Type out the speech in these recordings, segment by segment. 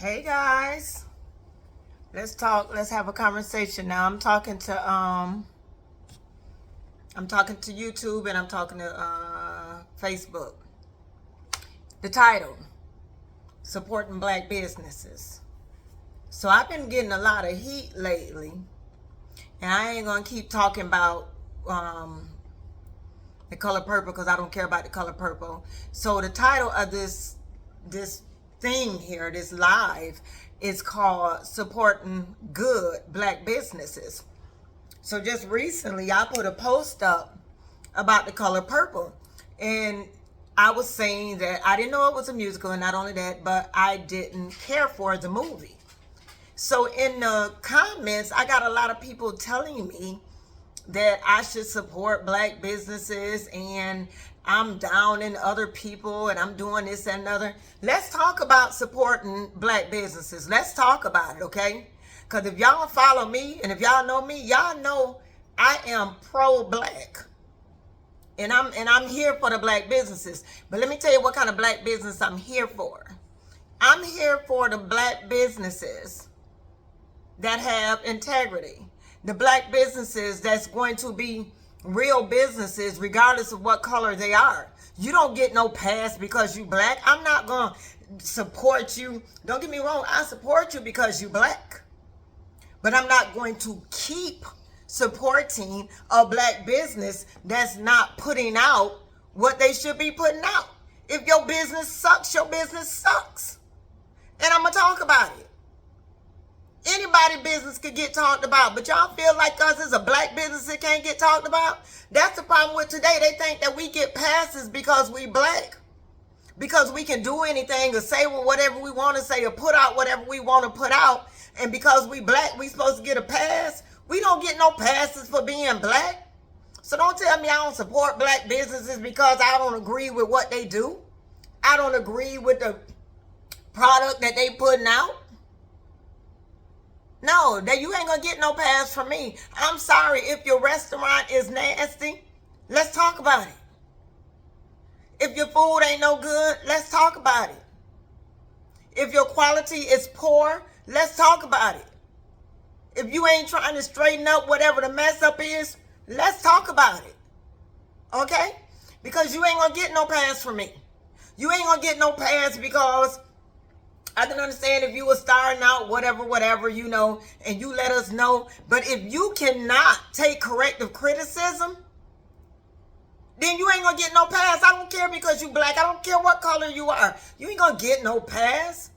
Hey guys, let's talk. Let's have a conversation now. I'm talking to YouTube and I'm talking to Facebook. The title: Supporting Black Businesses. So I've been getting a lot of heat lately, and I ain't gonna keep talking about the color purple because I don't care about the color purple. So the title of this thing here, this live, is called Supporting Good Black Businesses. So just recently I put a post up about the color purple, and I was saying that I didn't know it was a musical, and not only that, but I didn't care for the movie. So in the comments I got a lot of people telling me that I should support black businesses, and I'm downing other people, and I'm doing this and another. Let's talk about supporting black businesses. Let's talk about it, okay? Because if y'all follow me and if y'all know me, y'all know I am pro-black. And I'm here for the black businesses. But let me tell you what kind of black business I'm here for. I'm here for the black businesses that have integrity. The black businesses that's going to be real businesses regardless of what color they are. You don't get no pass because you black. I'm not going to support you. Don't get me wrong. I support you because you black. But I'm not going to keep supporting a black business that's not putting out what they should be putting out. If your business sucks, your business sucks. And I'm going to talk about it. Anybody business could get talked about, but y'all feel like us as a black business that can't get talked about? That's the problem with today. They think that we get passes because we black. Because we can do anything or say whatever we want to say or put out whatever we want to put out. And because we black, we supposed to get a pass. We don't get no passes for being black. So don't tell me I don't support black businesses because I don't agree with what they do. I don't agree with the product that they putting out. No, that you ain't gonna get no pass from me. I'm sorry if your restaurant is nasty. Let's talk about it. If your food ain't no good, let's talk about it. If your quality is poor, let's talk about it. If you ain't trying to straighten up whatever the mess up is, let's talk about it. Okay? Because you ain't gonna get no pass from me. You ain't gonna get no pass because I can understand if you were starting out, whatever, you know, and you let us know. But if you cannot take corrective criticism, then you ain't gonna get no pass. I don't care because you black. I don't care what color you are. You ain't gonna get no pass.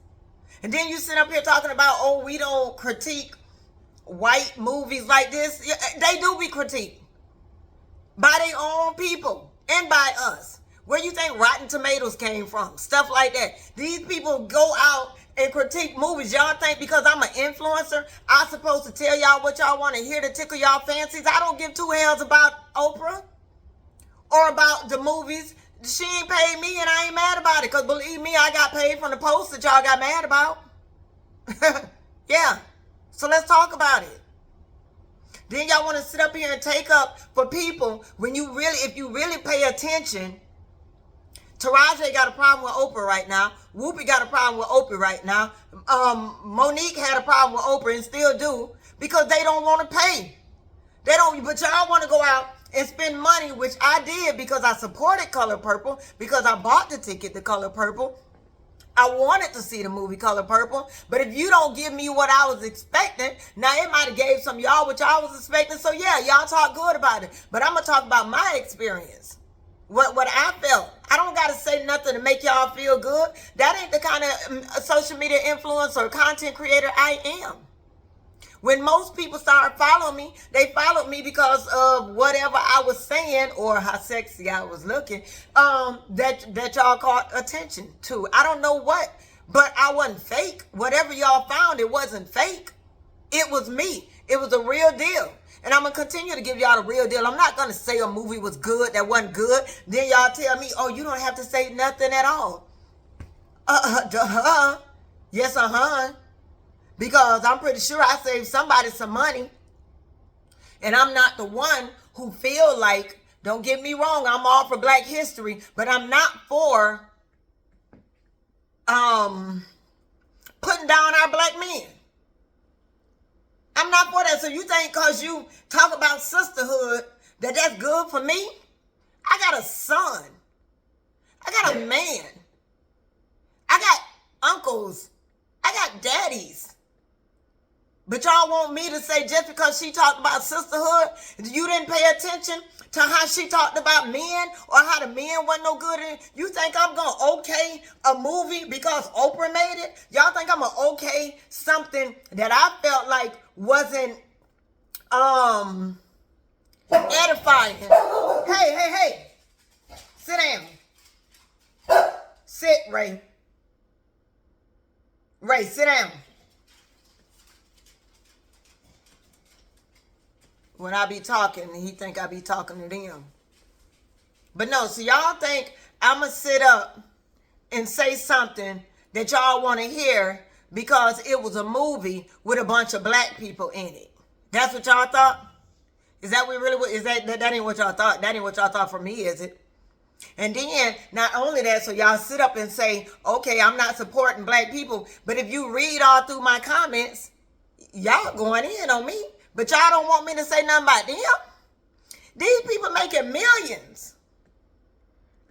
And then you sit up here talking about, oh, we don't critique white movies like this. Yeah, they do be critiqued by their own people and by us. Where you think Rotten Tomatoes came from? Stuff like that. These people go out and critique movies. Y'all think because I'm an influencer, I'm supposed to tell y'all what y'all want to hear to tickle y'all fancies? I don't give two hells about Oprah or about the movies. She ain't paid me and I ain't mad about it. Because believe me, I got paid from the post that y'all got mad about. Yeah. So let's talk about it. Then y'all want to sit up here and take up for people when you really, if you really pay attention. Taraji got a problem with Oprah right now. Whoopi got a problem with Oprah right now. Monique had a problem with Oprah and still do because they don't want to pay. They don't, but y'all want to go out and spend money, which I did because I supported Color Purple, because I bought the ticket to Color Purple. I wanted to see the movie Color Purple, but if you don't give me what I was expecting, now it might have gave some of y'all what y'all was expecting, so yeah, y'all talk good about it. But I'm going to talk about my experience. What I felt. I don't got to say nothing to make y'all feel good. That ain't the kind of social media influencer or content creator I am. When most people started following me, they followed me because of whatever I was saying or how sexy I was looking, that y'all caught attention to. I don't know what, but I wasn't fake. Whatever y'all found, it wasn't fake. It was me. It was a real deal. And I'm going to continue to give y'all the real deal. I'm not going to say a movie was good that wasn't good. Then y'all tell me, oh, you don't have to say nothing at all. Yes, because I'm pretty sure I saved somebody some money. And I'm not the one who feel like, don't get me wrong, I'm all for Black history, but I'm not for putting down our black men. I'm not for that. So you think because you talk about sisterhood that that's good for me? I got a son. I got a man. I got uncles. I got daddies. But y'all want me to say just because she talked about sisterhood, you didn't pay attention to how she talked about men or how the men wasn't no good in it? You think I'm going to okay a movie because Oprah made it? Y'all think I'm going to okay something that I felt like wasn't edifying? Hey. Sit down. Sit, Ray. Ray, sit down. When I be talking, he think I be talking to them. But no, so y'all think I'm going to sit up and say something that y'all want to hear because it was a movie with a bunch of black people in it. That's what y'all thought? Is that what really, is that ain't what y'all thought? That ain't what y'all thought for me, is it? And then, not only that, so y'all sit up and say, okay, I'm not supporting black people. But if you read all through my comments, y'all going in on me. But y'all don't want me to say nothing about them. These people making millions.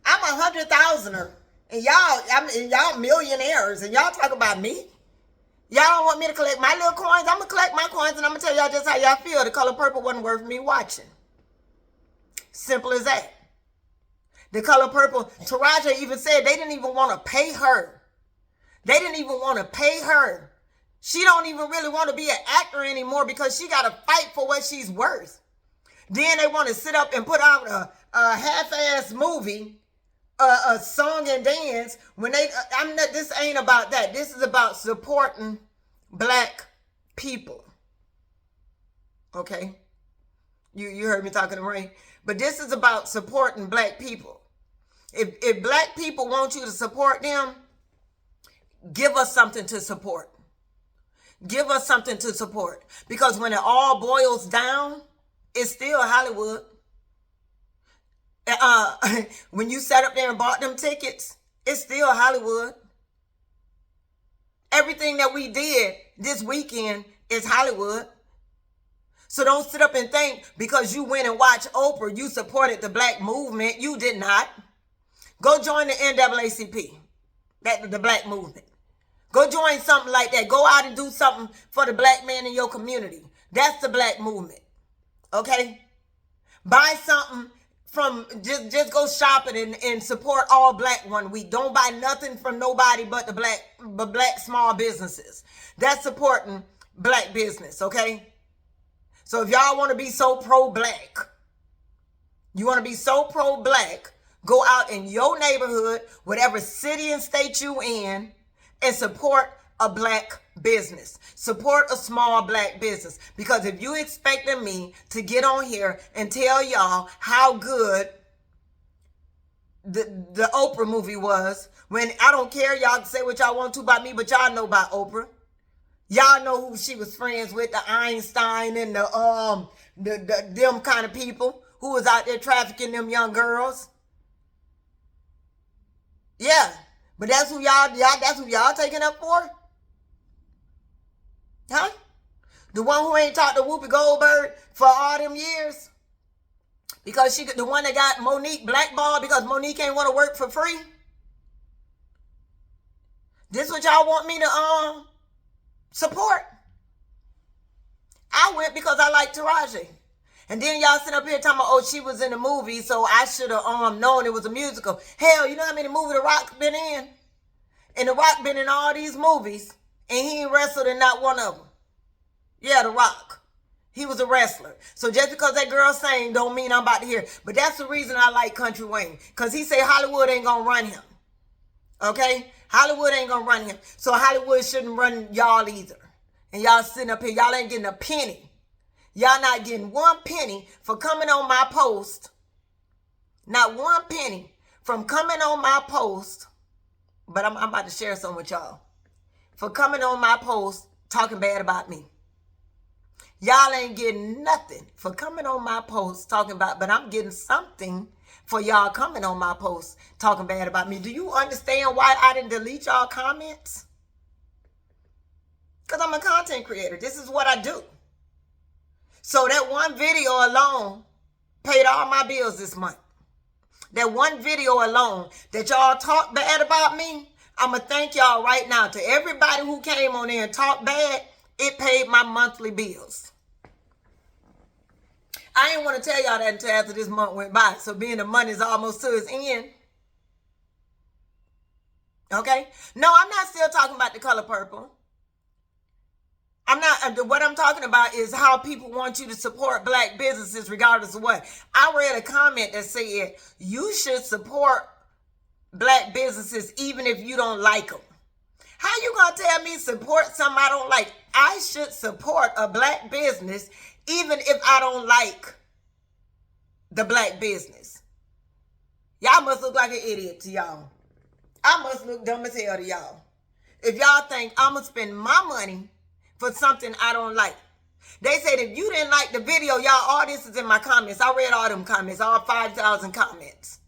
I'm 100,000er. And y'all millionaires. And y'all talk about me. Y'all don't want me to collect my little coins. I'm going to collect my coins and I'm going to tell y'all just how y'all feel. The Color Purple wasn't worth me watching. Simple as that. The Color Purple, Taraji even said they didn't even want to pay her. They didn't even want to pay her. She don't even really want to be an actor anymore because she got to fight for what she's worth. Then they want to sit up and put out a half-ass movie, a song and dance. When this ain't about that. This is about supporting black people. Okay? You heard me talking to Ray. But this is about supporting black people. If black people want you to support them, give us something to support. Give us something to support. Because when it all boils down, it's still Hollywood. When you sat up there and bought them tickets, it's still Hollywood. Everything that we did this weekend is Hollywood. So don't sit up and think because you went and watched Oprah, you supported the black movement. You did not. Go join the NAACP, the black movement. Go join something like that. Go out and do something for the black man in your community. That's the black movement. Okay? Buy something from, just go shopping and support all black 1 week. Don't buy nothing from nobody but the black small businesses. That's supporting black business, okay? So if y'all want to be so pro-black, go out in your neighborhood, whatever city and state you in, and support a black business. Support a small black business. Because if you expecting me to get on here and tell y'all how good the Oprah movie was, when I don't care, y'all can say what y'all want to about me, but y'all know about Oprah. Y'all know who she was friends with, the Einstein and them kind of people who was out there trafficking them young girls. Yeah. But that's who y'all taking up for? Huh? The one who ain't talked to Whoopi Goldberg for all them years? Because the one that got Monique blackballed because Monique ain't want to work for free? This what y'all want me to support? I went because I like Taraji. And then y'all sit up here talking about, oh, she was in the movie, so I should have known it was a musical. Hell, you know how many movies The Rock been in? And The Rock been in all these movies, and he ain't wrestled in not one of them. Yeah, The Rock. He was a wrestler. So just because that girl sang don't mean I'm about to hear. But that's the reason I like Country Wayne. Because he say Hollywood ain't going to run him. Okay? Hollywood ain't going to run him. So Hollywood shouldn't run y'all either. And y'all sitting up here, y'all ain't getting a penny. Y'all not getting 1 penny for coming on my post. Not 1 penny from coming on my post. But I'm about to share some with y'all. For coming on my post talking bad about me. Y'all ain't getting nothing for coming on my post talking about, but I'm getting something for y'all coming on my post talking bad about me. Do you understand why I didn't delete y'all comments? Because I'm a content creator. This is what I do. So that one video alone paid all my bills this month. That one video alone that y'all talk bad about me, I'm going to thank y'all right now. To everybody who came on there and talked bad, it paid my monthly bills. I didn't want to tell y'all that until after this month went by. So being the money's almost to its end. Okay? No, I'm not still talking about The Color Purple. I'm not, what I'm talking about is how people want you to support black businesses regardless of what. I read a comment that said, you should support black businesses even if you don't like them. How you gonna tell me support something I don't like? I should support a black business even if I don't like the black business. Y'all must look like an idiot to y'all. I must look dumb as hell to y'all. If y'all think I'm gonna spend my money for something I don't like. They said if you didn't like the video, y'all, all this is in my comments. I read all them comments, all 5,000 comments.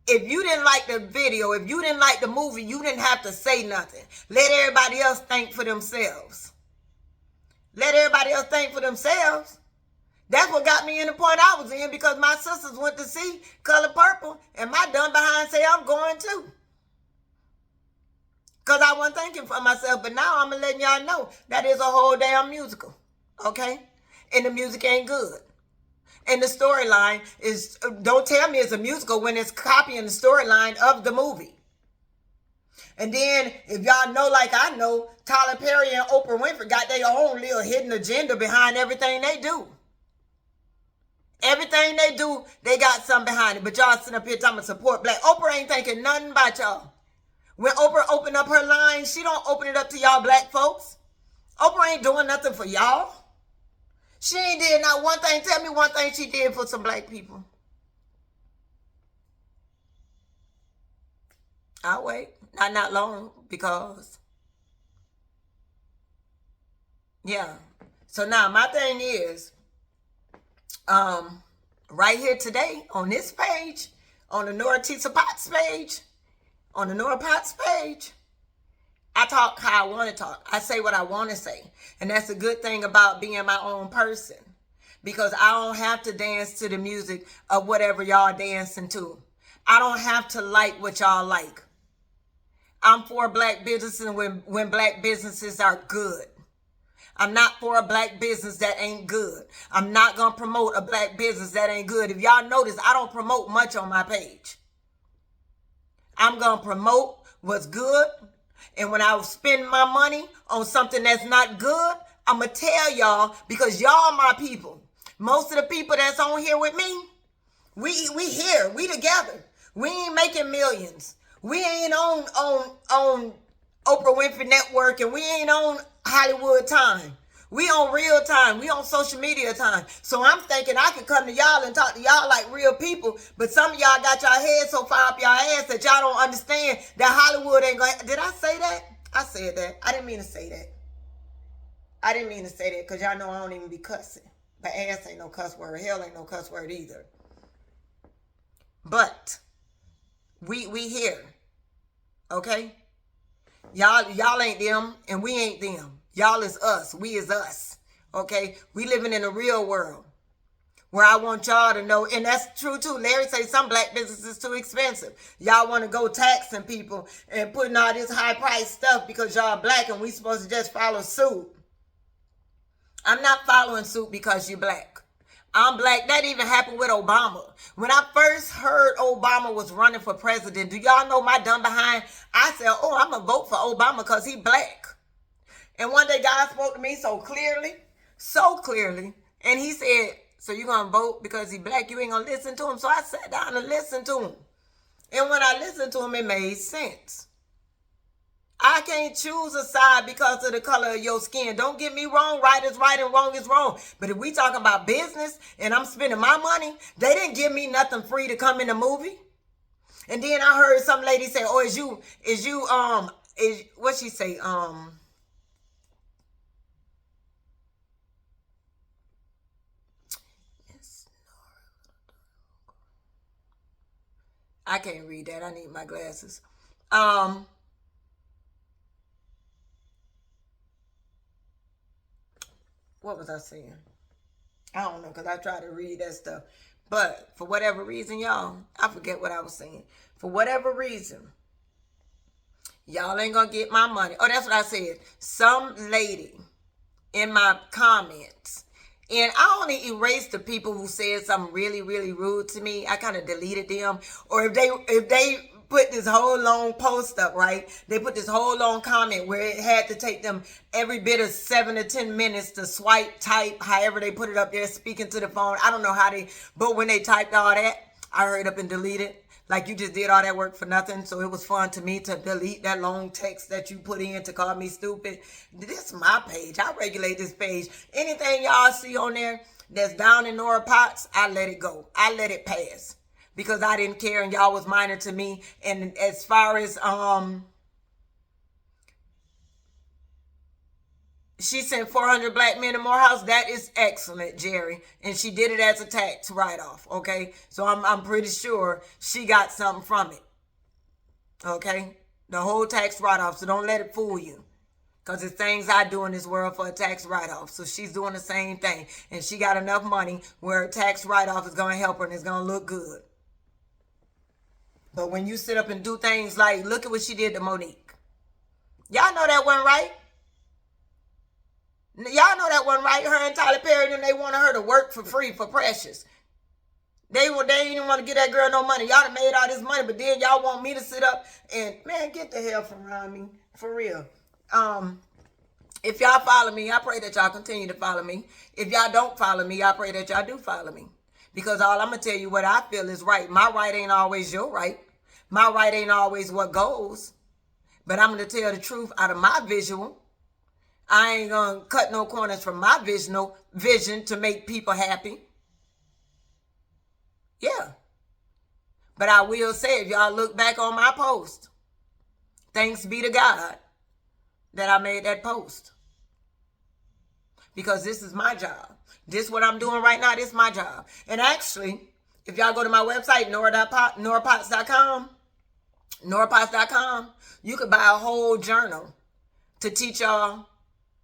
If you didn't like the video, if you didn't like the movie, you didn't have to say nothing. Let everybody else think for themselves. Let everybody else think for themselves. That's what got me in the point I was in, because my sisters went to see Color Purple and my dumb behind say I'm going too. Because I wasn't thinking for myself, but now I'm going to let y'all know that is a whole damn musical, okay? And the music ain't good. And the storyline is, don't tell me it's a musical when it's copying the storyline of the movie. And then, if y'all know like I know, Tyler Perry and Oprah Winfrey got their own little hidden agenda behind everything they do. Everything they do, they got something behind it. But y'all sitting up here talking about support black. Oprah ain't thinking nothing about y'all. When Oprah opened up her line, she don't open it up to y'all black folks. Oprah ain't doing nothing for y'all. She ain't did not one thing. Tell me one thing she did for some black people. I'll wait. Not long, because yeah. So now my thing is, right here today on this page, on the Nora Tisa Potts page, on the Nora Potts page, I talk how I want to talk. I say what I want to say. And that's a good thing about being my own person, because I don't have to dance to the music of whatever y'all dancing to. I don't have to like what y'all like. I'm for black businesses when black businesses are good. I'm not for a black business that ain't good. I'm not going to promote a black business that ain't good. If y'all notice, I don't promote much on my page. I'm going to promote what's good. And when I spend my money on something that's not good, I'm going to tell y'all, because y'all my people. Most of the people that's on here with me, we here. We together. We ain't making millions. We ain't on Oprah Winfrey Network, and we ain't on Hollywood time. We on real time. We on social media time. So I'm thinking I can come to y'all and talk to y'all like real people, but some of y'all got y'all heads so far up y'all ass that y'all don't understand that Hollywood ain't going. Did I say that? I said that. I didn't mean to say that. I didn't mean to say that, because y'all know I don't even be cussing. But ass ain't no cuss word. Hell ain't no cuss word either. But we here. Okay? Y'all ain't them and we ain't them. Y'all is us. We is us. Okay? We living in a real world where I want y'all to know, and that's true too. Larry say some black business is too expensive. Y'all want to go taxing people and putting all this high price stuff because y'all black and we supposed to just follow suit. I'm not following suit because you black. I'm black. That even happened with Obama. When I first heard Obama was running for president, do y'all know my dumb behind? I said, oh, I'm going to vote for Obama because he black. And one day God spoke to me so clearly, and he said, so you're going to vote because he black? You ain't going to listen to him? So I sat down and listened to him. And when I listened to him, it made sense. I can't choose a side because of the color of your skin. Don't get me wrong. Right is right and wrong is wrong. But if we talk about business and I'm spending my money, they didn't give me nothing free to come in the movie. And then I heard some lady say, oh, what she say? I can't read that. I need my glasses. What was I saying? I don't know, because I try to read that stuff. But for whatever reason, y'all, I forget what I was saying. For whatever reason, y'all ain't gonna get my money. Oh, that's what I said. Some lady in my comments, and I only erased the people who said something really, really rude to me. I kind of deleted them. Or if they put this whole long post up, right? They put this whole long comment where it had to take them every bit of 7 to 10 minutes to swipe, type, however they put it up there, speaking to the phone. I don't know how but when they typed all that, I hurried up and deleted. Like, you just did all that work for nothing. So it was fun to me to delete that long text that you put in to call me stupid. This is my page. I regulate this page. Anything y'all see on there that's down in Nora Potts, I let it go. I let it pass. Because I didn't care and y'all was minor to me. And as far as she sent 400 black men to Morehouse, that is excellent, Jerry. And she did it as a tax write-off, okay? So I'm pretty sure she got something from it, okay? The whole tax write-off, so don't let it fool you. Because there's things I do in this world for a tax write-off. So she's doing the same thing. And she got enough money where a tax write-off is going to help her and it's going to look good. But when you sit up and do things like, look at what she did to Monique. Y'all know that wasn't right. Y'all know that wasn't right. Her and Tyler Perry, and they wanted her to work for free for Precious. They didn't even want to give that girl no money. Y'all done made all this money, but then y'all want me to sit up and, man, get the hell from around me. For real. If y'all follow me, I pray that y'all continue to follow me. If y'all don't follow me, I pray that y'all do follow me. Because all I'm going to tell you what I feel is right. My right ain't always your right. My right ain't always what goes. But I'm going to tell the truth out of my visual. I ain't going to cut no corners from my vision to make people happy. Yeah. But I will say, if y'all look back on my post, thanks be to God that I made that post. Because this is my job. This what I'm doing right now. This is my job. And actually, if y'all go to my website, norapotts.com, you could buy a whole journal to teach y'all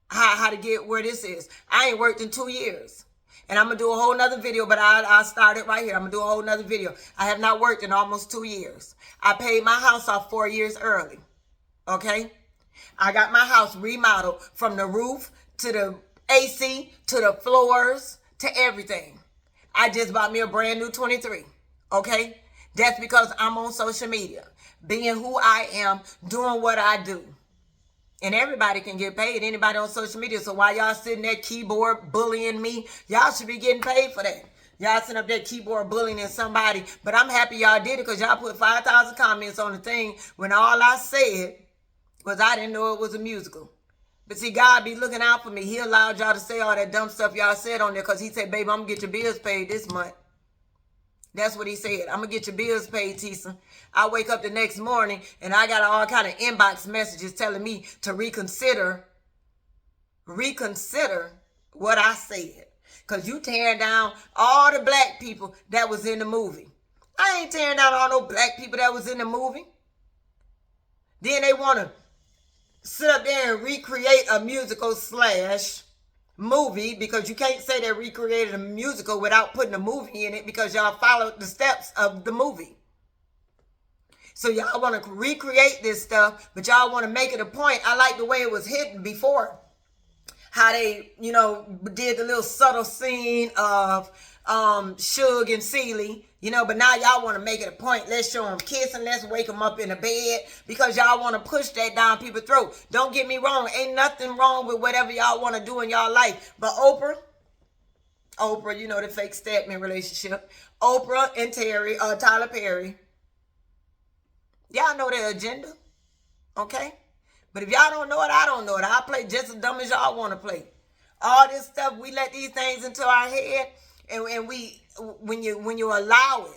how to get where this is. I ain't worked in 2 years. And I'm going to do a whole nother video, but I'll start it right here. I'm going to do a whole nother video. I have not worked in almost 2 years. I paid my house off 4 years early. Okay? I got my house remodeled from the roof to the AC, to the floors, to everything. I just bought me a brand new 23. Okay? That's because I'm on social media. Being who I am, doing what I do. And everybody can get paid. Anybody on social media. So while y'all sitting there keyboard bullying me, y'all should be getting paid for that. Y'all sitting up there keyboard bullying somebody. But I'm happy y'all did it because y'all put 5,000 comments on the thing when all I said was I didn't know it was a musical. But see, God be looking out for me. He allowed y'all to say all that dumb stuff y'all said on there because he said, baby, I'm going to get your bills paid this month. That's what he said. I'm going to get your bills paid, Tisa. I wake up the next morning and I got all kind of inbox messages telling me to reconsider what I said. Because you tearing down all the black people that was in the movie. I ain't tearing down all no black people that was in the movie. Then they want to sit up there and recreate a musical / movie, because you can't say they recreated a musical without putting a movie in it because y'all followed the steps of the movie. So y'all want to recreate this stuff, but y'all want to make it a point. I like the way it was hidden before. How they, did the little subtle scene of Suge and Celie, but now y'all want to make it a point. Let's show them kissing. Let's wake them up in the bed because y'all want to push that down people's throat. Don't get me wrong. Ain't nothing wrong with whatever y'all want to do in y'all life. But Oprah, the fake Stedman relationship. Oprah and Tyler Perry. Y'all know their agenda. Okay? But if y'all don't know it, I don't know it. I'll play just as dumb as y'all want to play. All this stuff, we let these things into our head. And when you allow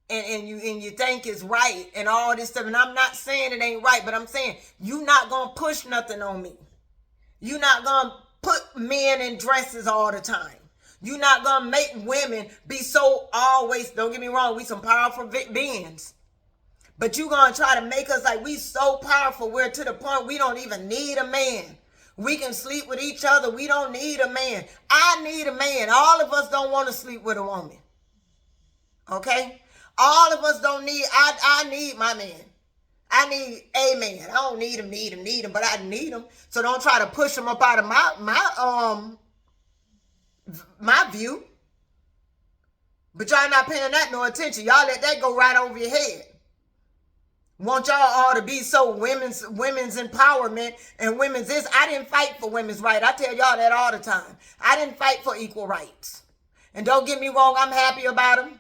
it and you think it's right and all this stuff, and I'm not saying it ain't right, but I'm saying you not gonna push nothing on me. You not gonna put men in dresses all the time. You not gonna make women be so always, don't get me wrong, we some powerful beings. But you gonna try to make us like we so powerful, we're to the point we don't even need a man. We can sleep with each other. We don't need a man. I need a man. All of us don't want to sleep with a woman. Okay? All of us don't need, I need my man. I need a man. I don't need him, but I need him. So don't try to push him up out of my view. But y'all not paying that no attention. Y'all let that go right over your head. Want y'all all to be so women's empowerment and women's this. I didn't fight for women's right. I tell y'all that all the time. I didn't fight for equal rights. And don't get me wrong, I'm happy about them.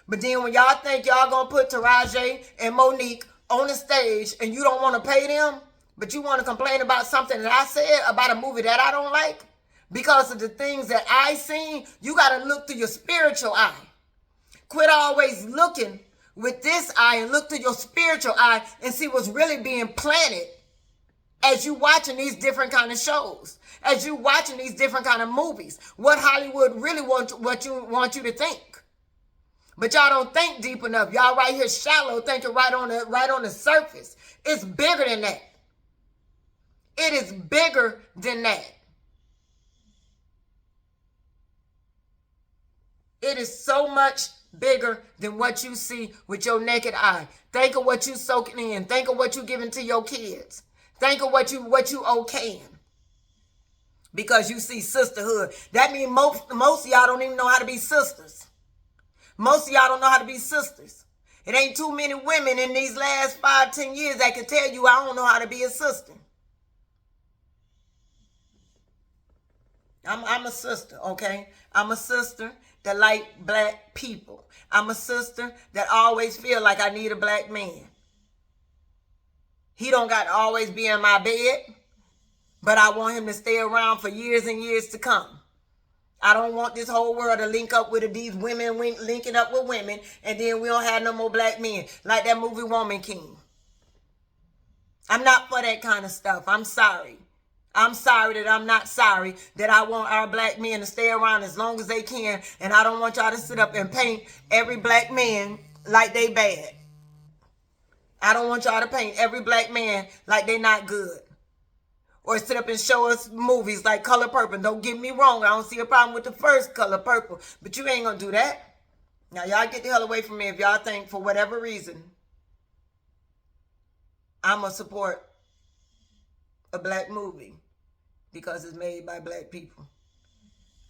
But then when y'all think y'all gonna put Taraji and Monique on the stage and you don't want to pay them, but you want to complain about something that I said about a movie that I don't like because of the things that I seen, you got to look through your spiritual eye. Quit always looking with this eye and look through your spiritual eye and see what's really being planted as you watching these different kind of shows, as you watching these different kind of movies, what Hollywood really want you to think. But y'all don't think deep enough. Y'all right here shallow, thinking right on the surface. It's bigger than that. It is bigger than that. It is so much bigger than what you see with your naked eye. Think of what you soaking in. Think of what you giving to your kids. Think of what you okaying. Because you see sisterhood. That means most of y'all don't even know how to be sisters. Most of y'all don't know how to be sisters. It ain't too many women in these last 5-10 years that can tell you I don't know how to be a sister. I'm a sister, okay? I'm a sister that like black people. I'm a sister that always feel like I need a black man. He don't got to always be in my bed, but I want him to stay around for years and years to come. I don't want this whole world to link up with these women linking up with women, and then we don't have no more black men like that movie Woman King. I'm not for that kind of stuff. I'm sorry. I'm sorry that I'm not sorry that I want our black men to stay around as long as they can, and I don't want y'all to sit up and paint every black man like they bad. I don't want y'all to paint every black man like they not good. Or sit up and show us movies like Color Purple. Don't get me wrong, I don't see a problem with the first Color Purple, but you ain't gonna do that. Now y'all get the hell away from me if y'all think for whatever reason I'm gonna support a black movie because it's made by black people.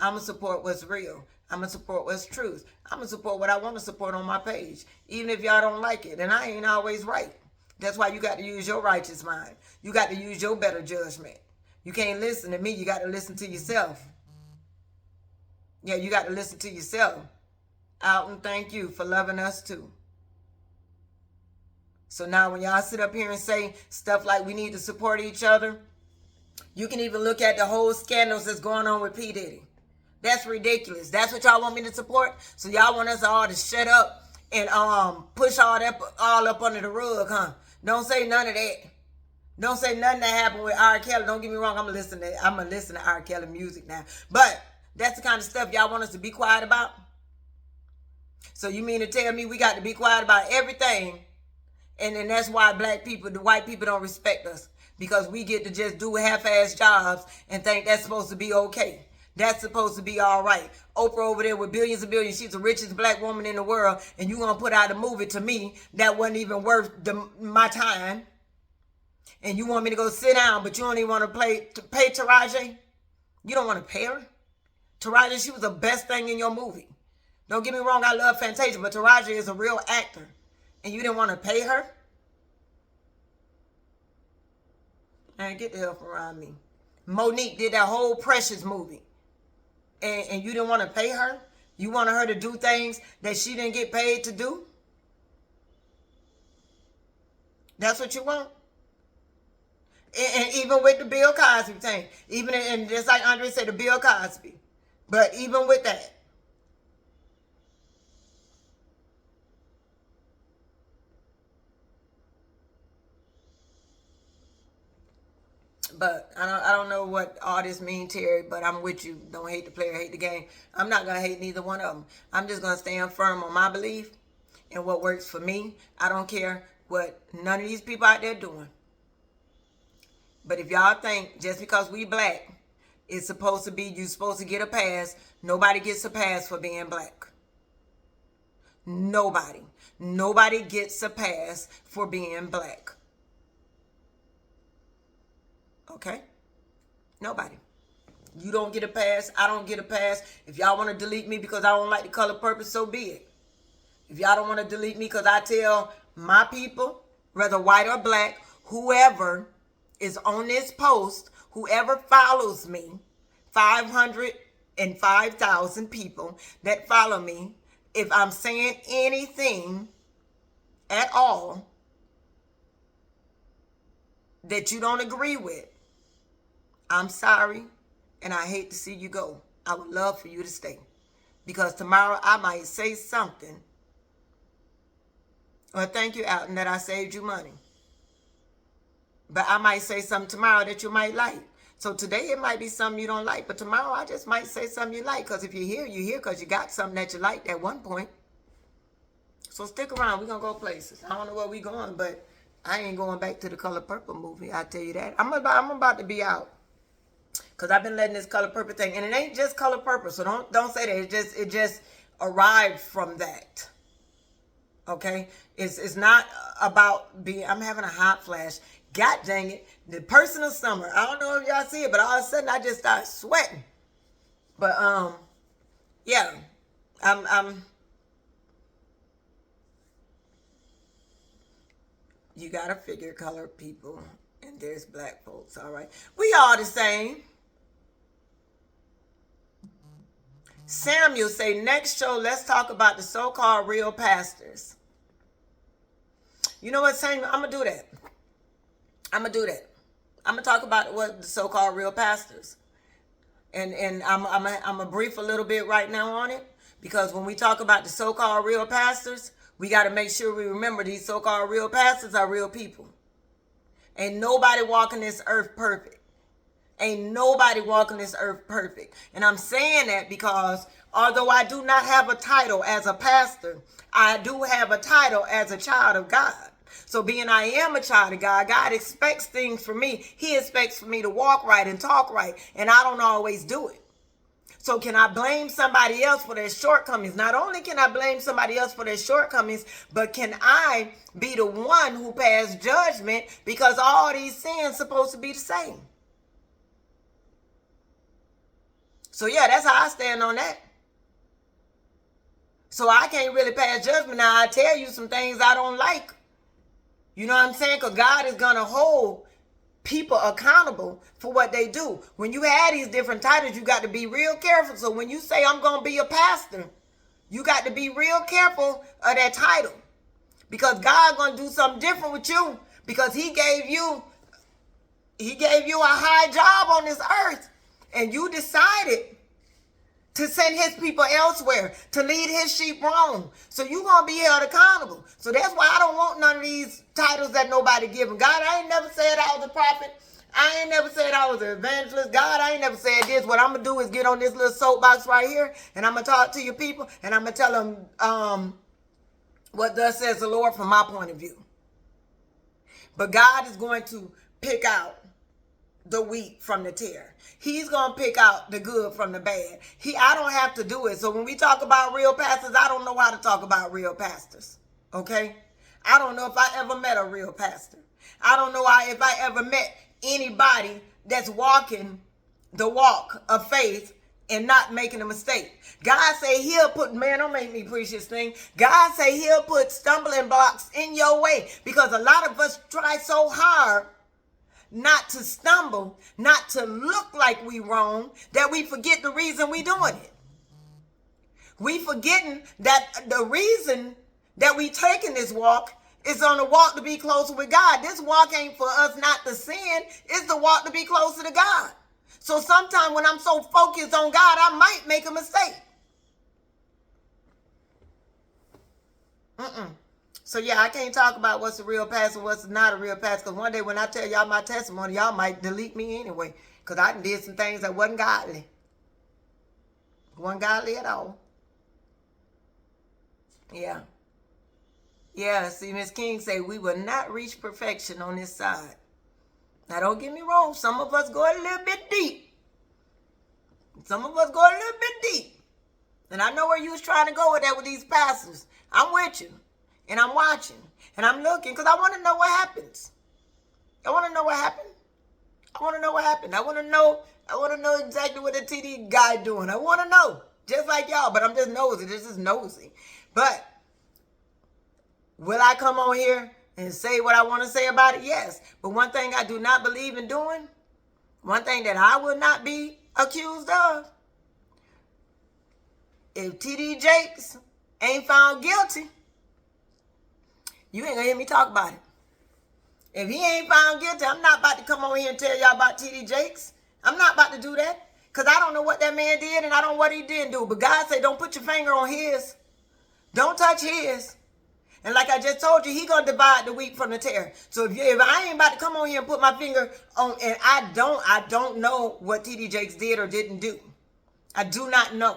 I'm gonna support what's real. I'm gonna support what's truth. I'm gonna support what I want to support on my page, even if y'all don't like it. And I ain't always right. That's why you got to use your righteous mind. You got to use your better judgment. You can't listen to me. You got to listen to yourself. Yeah, you got to listen to yourself. Out and thank you for loving us too. So now when y'all sit up here and say stuff like we need to support each other, you can even look at the whole scandals that's going on with P. Diddy. That's ridiculous. That's what y'all want me to support? So y'all want us all to shut up and push all up under the rug, huh? Don't say none of that. Don't say nothing that happened with R. Kelly. Don't get me wrong, I'm gonna listen to R. Kelly music now. But that's the kind of stuff y'all want us to be quiet about? So you mean to tell me we got to be quiet about everything, and then that's why the white people don't respect us? Because we get to just do half-ass jobs and think that's supposed to be okay. That's supposed to be all right. Oprah over there with billions and billions. She's the richest black woman in the world. And you going to put out a movie to me that wasn't even worth my time. And you want me to go sit down, but you don't even want to pay Taraji? You don't want to pay her? Taraji, she was the best thing in your movie. Don't get me wrong, I love Fantasia, but Taraji is a real actor. And you didn't want to pay her? Man, get the hell from around me. Monique did that whole Precious movie. And you didn't want to pay her? You wanted her to do things that she didn't get paid to do? That's what you want? And even with the Bill Cosby thing, and just like Andre said, the Bill Cosby. But even with that, but I don't know what all this means, Terry, but I'm with you. Don't hate the player, hate the game. I'm not going to hate neither one of them. I'm just going to stand firm on my belief and what works for me. I don't care what none of these people out there doing. But if y'all think just because we black, it's supposed to be you supposed to get a pass, nobody gets a pass for being black. Nobody. Nobody gets a pass for being black. Okay? Nobody. You don't get a pass. I don't get a pass. If y'all want to delete me because I don't like the color purple, so be it. If y'all don't want to delete me because I tell my people, whether white or black, whoever is on this post, whoever follows me, 505,000 people that follow me, if I'm saying anything at all that you don't agree with, I'm sorry, and I hate to see you go. I would love for you to stay. Because tomorrow I might say something. Well, thank you, Alton, that I saved you money. But I might say something tomorrow that you might like. So today it might be something you don't like. But tomorrow I just might say something you like. Because if you're here because you got something that you liked at one point. So stick around. We're going to go places. I don't know where we're going, but I ain't going back to the Color Purple movie. I tell you that. I'm about to be out. Because I've been letting this Color Purple thing. And it ain't just Color Purple. So don't say that. It just arrived from that. Okay? It's not about being... I'm having a hot flash. God dang it. The personal summer. I don't know if y'all see it, but all of a sudden I just started sweating. But, yeah. You gotta figure color people. And there's black folks, all right? We all the same. Samuel say, next show, let's talk about the so-called real pastors. You know what, Samuel? I'm going to do that. I'm going to talk about what the so-called real pastors. And I'm going to brief a little bit right now on it. Because when we talk about the so-called real pastors, we got to make sure we remember these so-called real pastors are real people. Ain't nobody walking this earth perfect. Ain't nobody walking this earth perfect. And I'm saying that because although I do not have a title as a pastor, I do have a title as a child of God. So being I am a child of God, God expects things from me. He expects for me to walk right and talk right. And I don't always do it. So can I blame somebody else for their shortcomings? Not only can I blame somebody else for their shortcomings, but can I be the one who pass judgment because all these sins supposed to be the same? So yeah, that's how I stand on that. So I can't really pass judgment. Now I tell you some things I don't like. You know what I'm saying? Because God is going to hold people accountable for what they do. When you have these different titles, you got to be real careful. So when you say I'm going to be a pastor, you got to be real careful of that title. Because God's going to do something different with you. Because he gave you a high job on this earth. And you decided to send his people elsewhere, to lead his sheep wrong. So you're going to be held accountable. So that's why I don't want none of these titles that nobody giving. God, I ain't never said I was a prophet. I ain't never said I was an evangelist. God, I ain't never said this. What I'm going to do is get on this little soapbox right here, and I'm going to talk to your people, and I'm going to tell them what thus says the Lord from my point of view. But God is going to pick out the wheat from the tare. He's going to pick out the good from the bad. I don't have to do it. So when we talk about real pastors, I don't know how to talk about real pastors. Okay? I don't know if I ever met a real pastor. I don't know if I ever met anybody that's walking the walk of faith and not making a mistake. God say he'll put, man, don't make me preach this thing. God say he'll put stumbling blocks in your way because a lot of us try so hard not to stumble, not to look like we wrong, that we forget the reason we doing it. We forgetting that the reason that we taking this walk is on the walk to be closer with God. This walk ain't for us not to sin. It's the walk to be closer to God. So sometimes when I'm so focused on God, I might make a mistake. So yeah, I can't talk about what's a real pastor, what's not a real pastor. Because one day when I tell y'all my testimony, y'all might delete me anyway. Because I did some things that wasn't godly. Wasn't godly at all. Yeah. Yeah, see, Miss King say we will not reach perfection on this side. Now, don't get me wrong. Some of us go a little bit deep. Some of us go a little bit deep. And I know where you was trying to go with that with these pastors. I'm with you. And I'm watching. And I'm looking because I want to know what happens. I want to know what happened. I want to know what happened. I want to know exactly what the TD guy doing. I want to know. Just like y'all. But I'm just nosy. This is nosy. But will I come on here and say what I want to say about it? Yes. But one thing I do not believe in doing, one thing that I will not be accused of, if TD Jakes ain't found guilty, you ain't gonna hear me talk about it. If he ain't found guilty, I'm not about to come over here and tell y'all about TD Jakes. I'm not about to do that. Because I don't know what that man did and I don't know what he didn't do. But God said, don't put your finger on his. Don't touch his. And like I just told you, he gonna divide the wheat from the tare. So if I ain't about to come on here and put my finger on, and I don't know what TD Jakes did or didn't do. I do not know.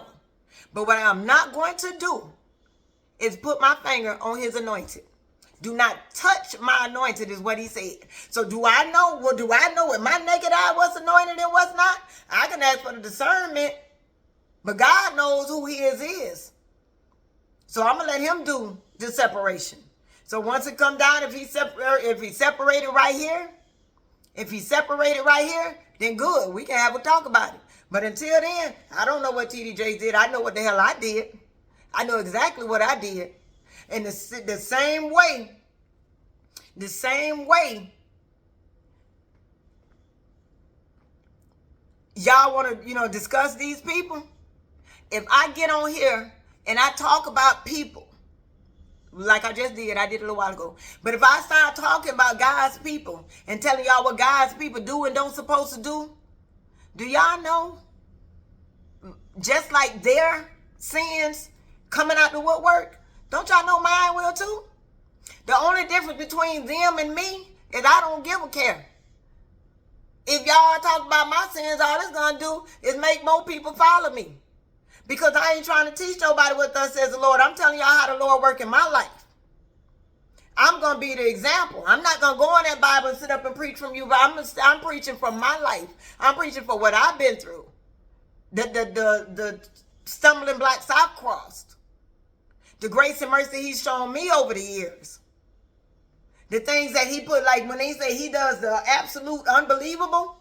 But what I'm not going to do is put my finger on his anointed. Do not touch my anointed is what he said. So do I know with my naked eye what's anointed and what's not? I can ask for the discernment, but God knows who he is. So I'm gonna let him do the separation. So once it come down, if he separated right here, then good. We can have a talk about it. But until then, I don't know what TD Jakes did. I know what the hell I did. I know exactly what I did. And the same way, y'all want to, discuss these people. If I get on here and I talk about people, like I just did, I did a little while ago. But if I start talking about God's people and telling y'all what God's people do and don't supposed to do y'all know, just like their sins coming out the woodwork, don't y'all know mine will too? The only difference between them and me is I don't give a care. If y'all talk about my sins, all it's going to do is make more people follow me. Because I ain't trying to teach nobody what thus says the Lord. I'm telling y'all how the Lord work in my life. I'm going to be the example. I'm not going to go in that Bible and sit up and preach from you, but I'm preaching from my life. I'm preaching for what I've been through. The stumbling blocks I've crossed. The grace and mercy he's shown me over the years. The things that he put, like when they say he does the absolute unbelievable,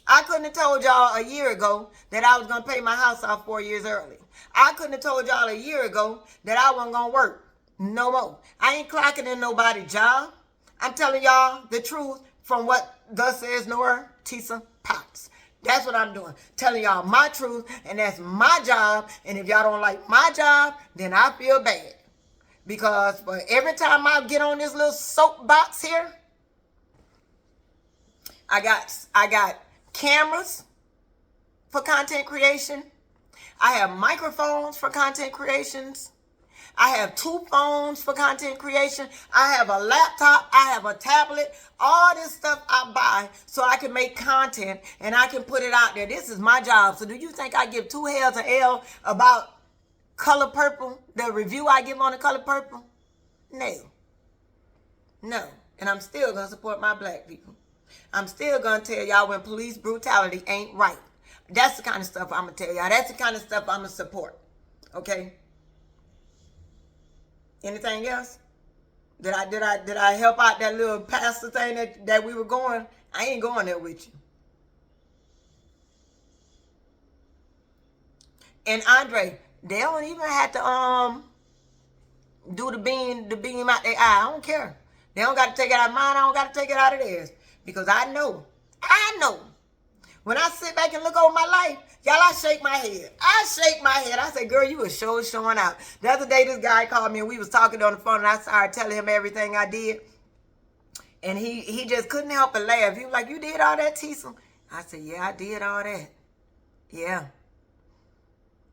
I couldn't have told y'all a year ago that I was going to pay my house off 4 years early. I couldn't have told y'all a year ago that I wasn't going to work no more. I ain't clocking in nobody's job. I'm telling y'all the truth from what thus says Nora Tisa Potts. That's what I'm doing. Telling y'all my truth, and that's my job. And if y'all don't like my job, then I feel bad. Because for every time I get on this little soapbox here, I got cameras for content creation. I have microphones for content creations. I have 2 phones for content creation. I have a laptop. I have a tablet. All this stuff I buy so I can make content and I can put it out there. This is my job. So do you think I give 2 hells a L about Color Purple, the review I give on the Color Purple? No. And I'm still going to support my black people. I'm still going to tell y'all when police brutality ain't right. That's the kind of stuff I'm going to tell y'all. That's the kind of stuff I'm going to support. Okay? Anything else? Did I help out that little pastor thing that we were going? I ain't going there with you. And Andre, they don't even have to do the beam out their eye. I don't care. They don't got to take it out of mine. I don't got to take it out of theirs. Because I know. When I sit back and look over my life, y'all, I shake my head. I say, girl, you was showing out. The other day, this guy called me and we was talking on the phone and I started telling him everything I did. And he just couldn't help but laugh. He was like, you did all that, Tisa? I said, yeah, I did all that. Yeah.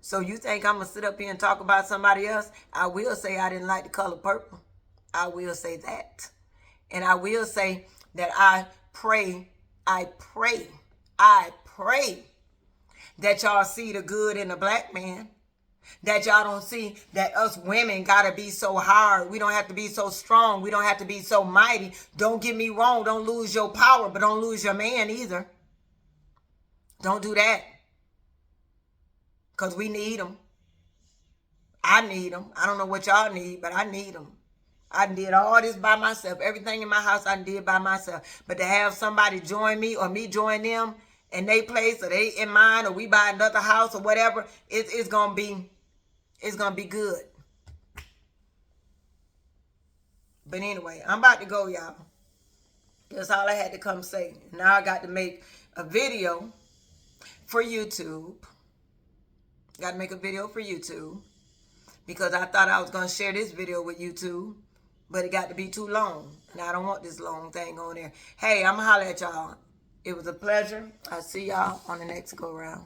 So you think I'm going to sit up here and talk about somebody else? I will say I didn't like the color purple. I will say that. And I will say that I pray that y'all see the good in the black man. That y'all don't see that us women gotta be so hard. We don't have to be so strong. We don't have to be so mighty. Don't get me wrong. Don't lose your power, but don't lose your man either. Don't do that. Because we need them. I need them. I don't know what y'all need, but I need them. I did all this by myself. Everything in my house I did by myself. But to have somebody join me or me join them in their place or they in mine or we buy another house or whatever, it's gonna be good. But anyway, I'm about to go, y'all. That's all I had to come say. Now I got to make a video for YouTube. Got to make a video for YouTube. Because I thought I was going to share this video with YouTube. But it got to be too long. And I don't want this long thing on there. Hey, I'm going to holler at y'all. It was a pleasure. I'll see y'all on the next go round.